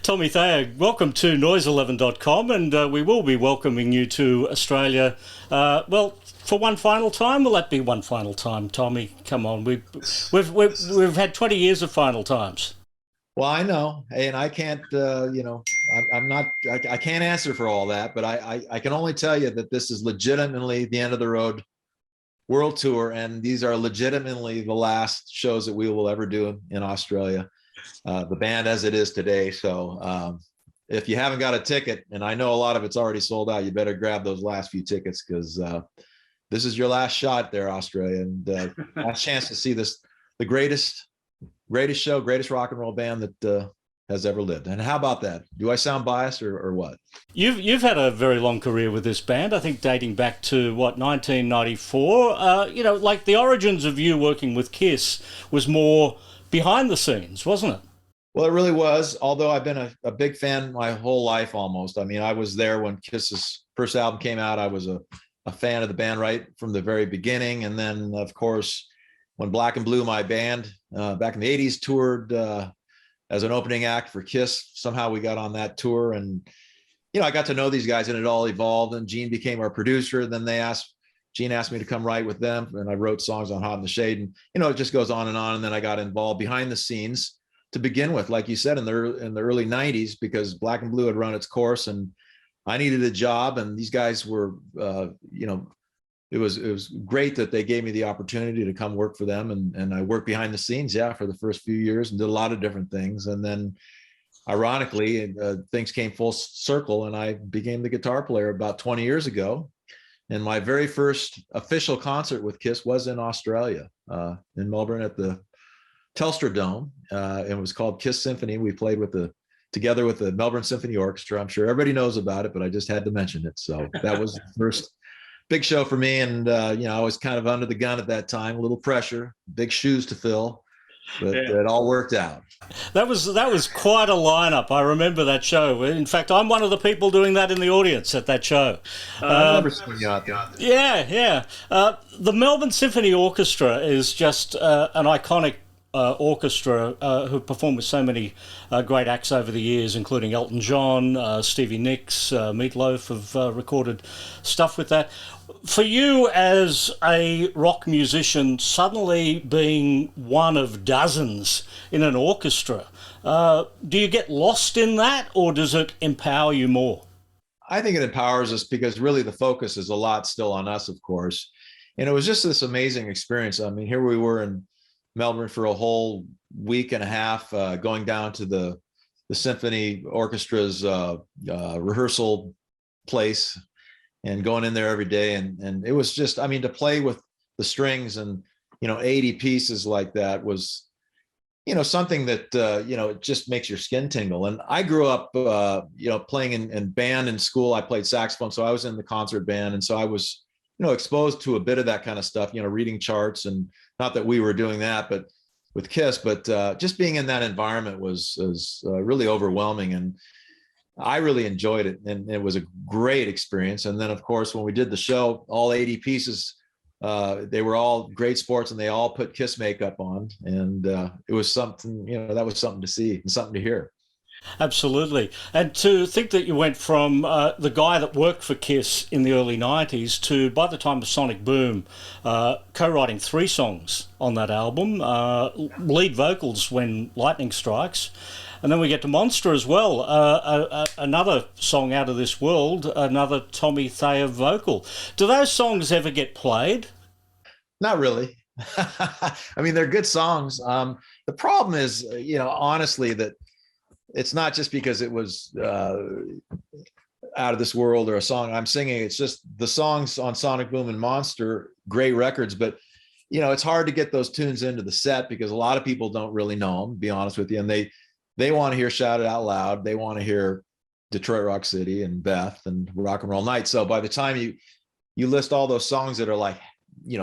Tommy Thayer, welcome to noise11.com, and we will be welcoming you to Australia. For one final time. Will that be one final time, Tommy? Come on, we've had 20 years of final times. Well, I know, and I can't, I'm not, I can't answer for all that, but I can only tell you that this is legitimately the end of the road world tour, and these are legitimately the last shows that we will ever do in Australia, the band as it is today. So if you haven't got a ticket, and I know a lot of it's already sold out, you better grab those last few tickets, because this is your last shot there, Australia, and last chance to see the greatest show, greatest rock and roll band that has ever lived. And how about that? Do I sound biased or what? You've had a very long career with this band, I think dating back to, 1994? Like the origins of you working with Kiss was more behind the scenes, wasn't it? Well, it really was, although I've been a big fan my whole life almost. I mean, I was there when Kiss's first album came out. I was a fan of the band right from the very beginning. And then, of course, when Black and Blue, my band, back in the 80s, toured as an opening act for Kiss. Somehow we got on that tour, and I got to know these guys, and it all evolved. And Gene became our producer. Then Gene asked me to come write with them, and I wrote songs on Hot in the Shade. And it just goes on. And then I got involved behind the scenes to begin with, like you said, in the early 90s, because Black and Blue had run its course, and I needed a job. And these guys were, it was great that they gave me the opportunity to come work for them. And I worked behind the scenes, for the first few years, and did a lot of different things. And then ironically, things came full circle, and I became the guitar player about 20 years ago. And my very first official concert with Kiss was in Australia, in Melbourne at the Telstra Dome. It was called Kiss Symphony. We played together with the Melbourne Symphony Orchestra. I'm sure everybody knows about it, but I just had to mention it. So that was the first big show for me. And, I was kind of under the gun at that time, a little pressure, big shoes to fill, but it all worked out. That was quite a lineup. I remember that show. In fact, I'm one of the people doing that in the audience at that show. I remember seeing you out there. Yeah. The Melbourne Symphony Orchestra is just an iconic orchestra who performed with so many great acts over the years, including Elton John, Stevie Nicks, Meatloaf have recorded stuff with that. For you as a rock musician, suddenly being one of dozens in an orchestra, do you get lost in that, or does it empower you more? I think it empowers us, because really the focus is a lot still on us, of course. And it was just this amazing experience. I mean, here we were in Melbourne for a whole week and a half, going down to the symphony orchestra's rehearsal place, and going in there every day. And it was just, to play with the strings and 80 pieces like that was something that it just makes your skin tingle. And I grew up playing in band in school. I played saxophone, so I was in the concert band, and so I was exposed to a bit of that kind of stuff, reading charts. And not that we were doing that, but with Kiss, but just being in that environment was really overwhelming. And I really enjoyed it. And it was a great experience. And then, of course, when we did the show, all 80 pieces, they were all great sports, and they all put Kiss makeup on. And it was something, that was something to see and something to hear. Absolutely. And to think that you went from the guy that worked for Kiss in the early 90s to, by the time of Sonic Boom, co-writing 3 songs on that album, lead vocals when lightning strikes. And then we get to Monster as well, another song out of this world, another Tommy Thayer vocal. Do those songs ever get played? Not really. They're good songs. The problem is, honestly, that it's not just because it was out of this world or a song I'm singing. It's just the songs on Sonic Boom and Monster, great records, but it's hard to get those tunes into the set, because a lot of people don't really know them, to be honest with you. And they want to hear Shout It Out Loud. They want to hear Detroit Rock City and Beth and Rock and Roll Night. So by the time you list all those songs that are like,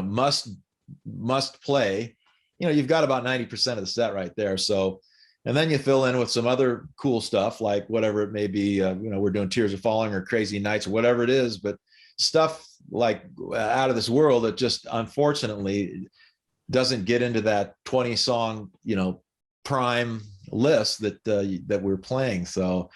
must play, you've got about 90% of the set right there. So, and then you fill in with some other cool stuff, like whatever it may be, we're doing Tears Are Falling or Crazy Nights or whatever it is, but stuff like out of this world that just unfortunately doesn't get into that 20 song, prime list that we're playing. So,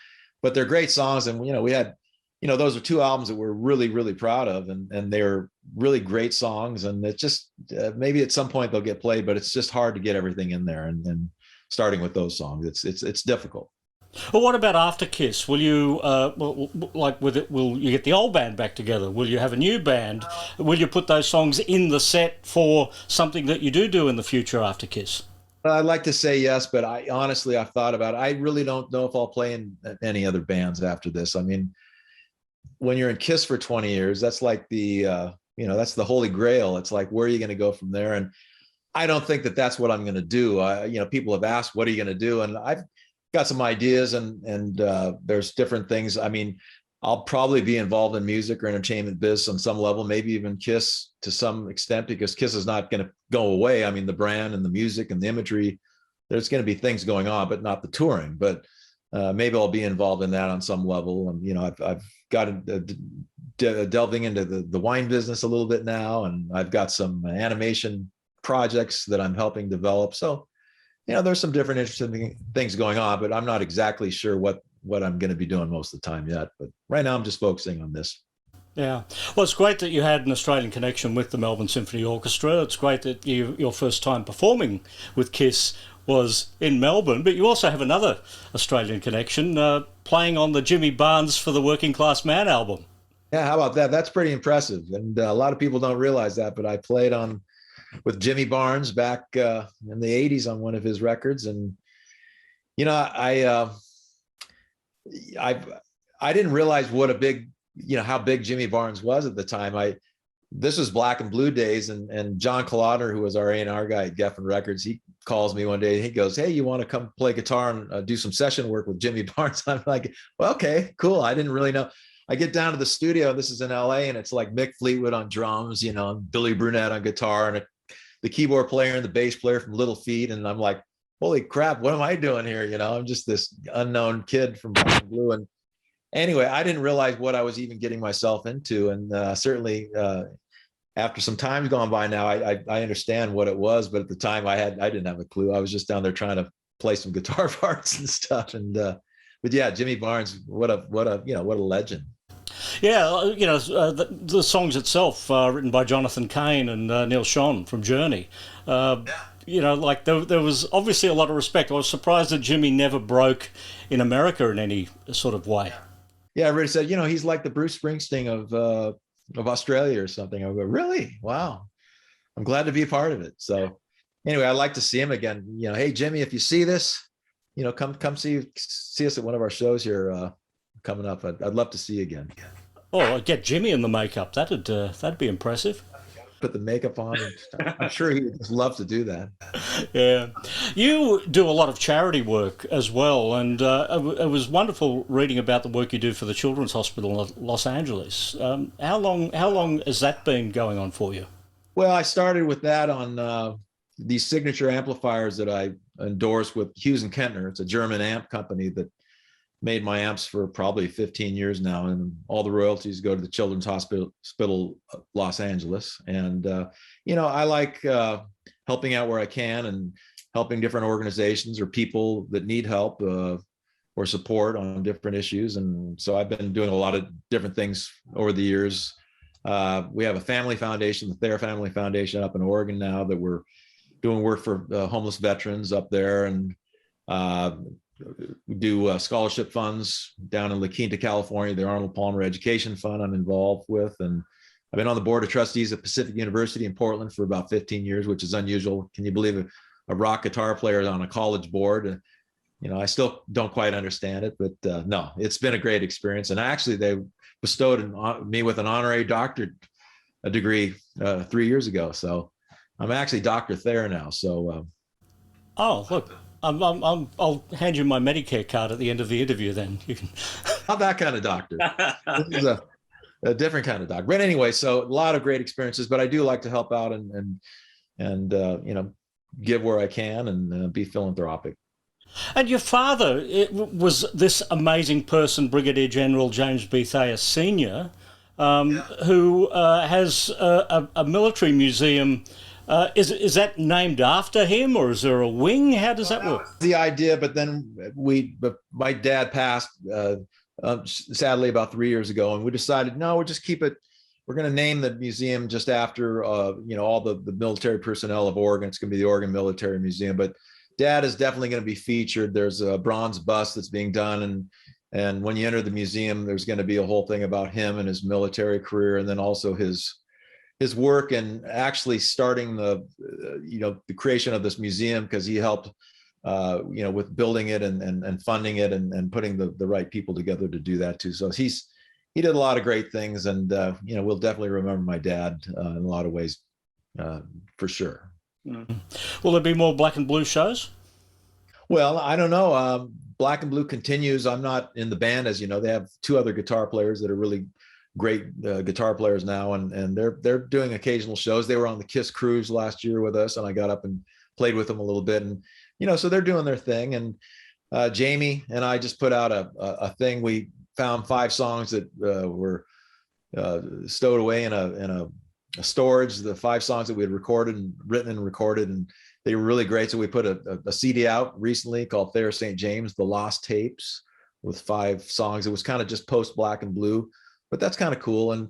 but they're great songs, and we had, those are two albums that we're really, really proud of, and they're really great songs. And it's just maybe at some point they'll get played, but it's just hard to get everything in there. And starting with those songs, it's difficult. Well, what about after Kiss? Will you, like with it, will you get the old band back together? Will you have a new band? Will you put those songs in the set for something that you do in the future after Kiss? I'd like to say yes, but I've thought about it. I really don't know if I'll play in any other bands after this. I mean, when you're in Kiss for 20 years, that's like that's the holy grail. It's like, where are you going to go from there? And I don't think that that's what I'm going to do. People have asked, what are you going to do? And I've got some ideas, and there's different things. I mean, I'll probably be involved in music or entertainment biz on some level, maybe even Kiss to some extent, because Kiss is not going to go away. I mean, the brand and the music and the imagery, there's going to be things going on, but not the touring. But maybe I'll be involved in that on some level. And, I've got delving into the wine business a little bit now, and I've got some animation projects that I'm helping develop. So, there's some different interesting things going on, but I'm not exactly sure what I'm going to be doing most of the time yet. But right now I'm just focusing on this. Yeah. Well, it's great that you had an Australian connection with the Melbourne Symphony Orchestra. It's great that your first time performing with Kiss was in Melbourne, but you also have another Australian connection, playing on the Jimmy Barnes for the Working Class Man album. Yeah, how about that? That's pretty impressive. And a lot of people don't realize that, but I played with Jimmy Barnes back in the 80s on one of his records. And, I didn't realize what a big, how big Jimmy Barnes was at the time. This was Black and Blue days, and John Colodner, who was our A&R guy at Geffen Records, he calls me one day and he goes, "Hey, you want to come play guitar and do some session work with Jimmy Barnes?" I'm like, "Well, okay, cool." I didn't really know. I get down to the studio. This is in LA, and it's like Mick Fleetwood on drums, Billy Brunette on guitar, and the keyboard player and the bass player from Little Feat. And I'm like, holy crap, what am I doing here? I'm just this unknown kid from Black and Blue. And anyway, I didn't realize what I was even getting myself into. And certainly after some time's gone by now, I understand what it was. But at the time I didn't have a clue. I was just down there trying to play some guitar parts and stuff. And but yeah, Jimmy Barnes, what a legend. Yeah, the songs itself, written by Jonathan Cain and Neil Schon from Journey. There was obviously a lot of respect. I was surprised that Jimmy never broke in America in any sort of way. Yeah, I really said, he's like the Bruce Springsteen of Australia or something. I go, really? Wow. I'm glad to be a part of it. So anyway, I'd like to see him again. Hey, Jimmy, if you see this, come see us at one of our shows here coming up. I'd love to see you again. Oh, get Jimmy in the makeup. That'd be impressive. Put the makeup on. I'm sure he'd just love to do that. Yeah. You do a lot of charity work as well, and it was wonderful reading about the work you do for the Children's Hospital in Los Angeles. How long has that been going on for you? Well, I started with that on these signature amplifiers that I endorsed with Hughes and Kentner. It's a German amp company that made my amps for probably 15 years now, and all the royalties go to the Children's Hospital Los Angeles. And I like helping out where I can and helping different organizations or people that need help or support on different issues. And so I've been doing a lot of different things over the years. We have a family foundation, the Thayer Family Foundation, up in Oregon now, that we're doing work for homeless veterans up there. And we do scholarship funds down in La Quinta, California, the Arnold Palmer Education Fund I'm involved with. And I've been on the board of trustees at Pacific University in Portland for about 15 years, which is unusual. Can you believe a rock guitar player is on a college board? I still don't quite understand it, but no, it's been a great experience. And actually they bestowed me with an honorary doctorate degree 3 years ago. So I'm actually Dr. Thayer now. So. Oh, look. I'll hand you my Medicare card at the end of the interview. Then you can. Not that kind of doctor. This is a different kind of doctor. But anyway, so a lot of great experiences. But I do like to help out and give where I can and be philanthropic. And your father was this amazing person, Brigadier General James B. Thayer Sr., who has a military museum Is that named after him, or is there a wing? How does that work? The idea, but then my dad passed sadly about 3 years ago, and we decided no, we'll just keep it. We're going to name the museum just after all the military personnel of Oregon. It's going to be the Oregon Military Museum, but Dad is definitely going to be featured. There's a bronze bust that's being done, and when you enter the museum, there's going to be a whole thing about him and his military career, and then also his work and actually starting the creation of this museum, because he helped with building it and funding it and putting the right people together to do that too. So he did a lot of great things, and we'll definitely remember my dad in a lot of ways, for sure. Mm-hmm. Will there be more Black and Blue shows? Well, I don't know. Black and Blue continues. I'm not in the band, as you know. They have two other guitar players that are really great guitar players now, and they're doing occasional shows. They were on the Kiss cruise last year with us, and I got up and played with them a little bit, and so they're doing their thing. And Jamie and I just put out a thing. We found 5 songs that were stowed away in a storage. The 5 songs that we had written and recorded, and they were really great. So we put a CD out recently called Thayer St. James, The Lost Tapes, with 5 songs. It was kind of just post Black and Blue, but that's kind of cool. And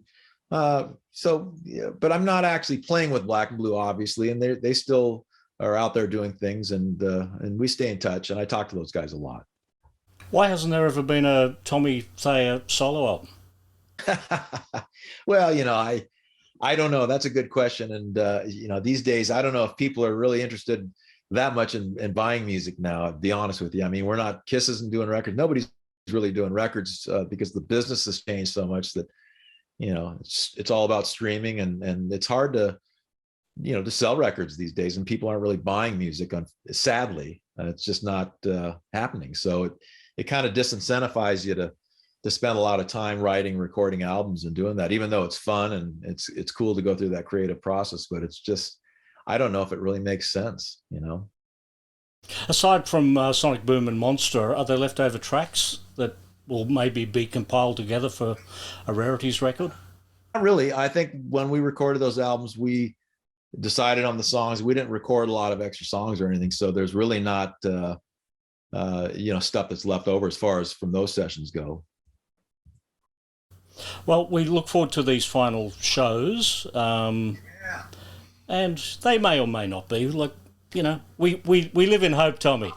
but I'm not actually playing with Black and Blue, obviously, and they still are out there doing things, and we stay in touch, and I talk to those guys a lot. Why hasn't there ever been a Tommy Thayer solo album? Well, I don't know. That's a good question. And, these days, I don't know if people are really interested that much in buying music now, to be honest with you. I mean, we're not, Kiss isn't doing records. Nobody's really doing records because the business has changed so much that, it's all about streaming, and it's hard to sell records these days, and people aren't really buying music, sadly. It's just not happening. So it kind of disincentivizes you to spend a lot of time writing, recording albums and doing that, even though it's fun and it's cool to go through that creative process. But it's just, I don't know if it really makes sense, Aside from Sonic Boom and Monster, are there leftover tracks that will maybe be compiled together for a rarities record? Not really. I think when we recorded those albums, we decided on the songs. We didn't record a lot of extra songs or anything, so there's really not stuff that's left over as far as from those sessions go. Well, we look forward to these final shows, and they may or may not be. Like, we live in hope, Tommy.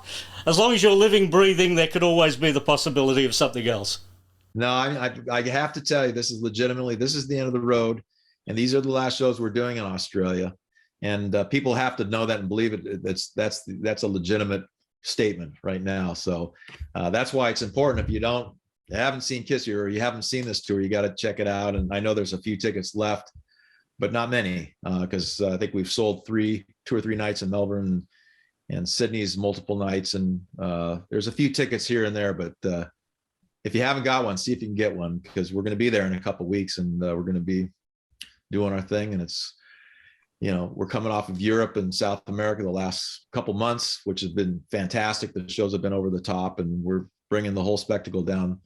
As long as you're living, breathing, there could always be the possibility of something else. No, I have to tell you, this is the end of the road, and these are the last shows we're doing in Australia, and people have to know that and believe it. That's a legitimate statement right now. So that's why it's important. If you haven't seen Kiss or you haven't seen this tour, you got to check it out. And I know there's a few tickets left, but not many, because I think we've sold 2 or 3 nights in Melbourne and Sydney's multiple nights. And there's a few tickets here and there, but if you haven't got one, see if you can get one, because we're going to be there in a couple of weeks, and we're going to be doing our thing. And it's, we're coming off of Europe and South America the last couple months, which has been fantastic. The shows have been over the top, and we're bringing the whole spectacle down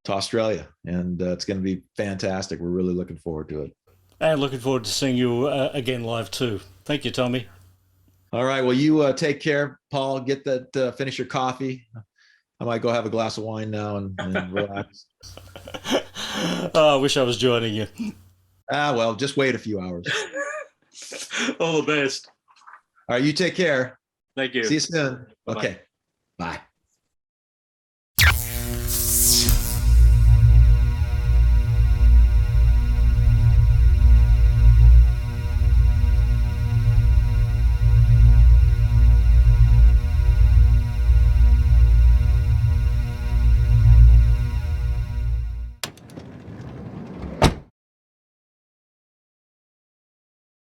to Australia, and it's going to be fantastic. We're really looking forward to it. And looking forward to seeing you again live too. Thank you, Tommy. All right. Well, you take care, Paul. Get that, finish your coffee. I might go have a glass of wine now and relax. I wish I was joining you. Well, just wait a few hours. All the best. All right. You take care. Thank you. See you soon. Bye-bye. Okay. Bye.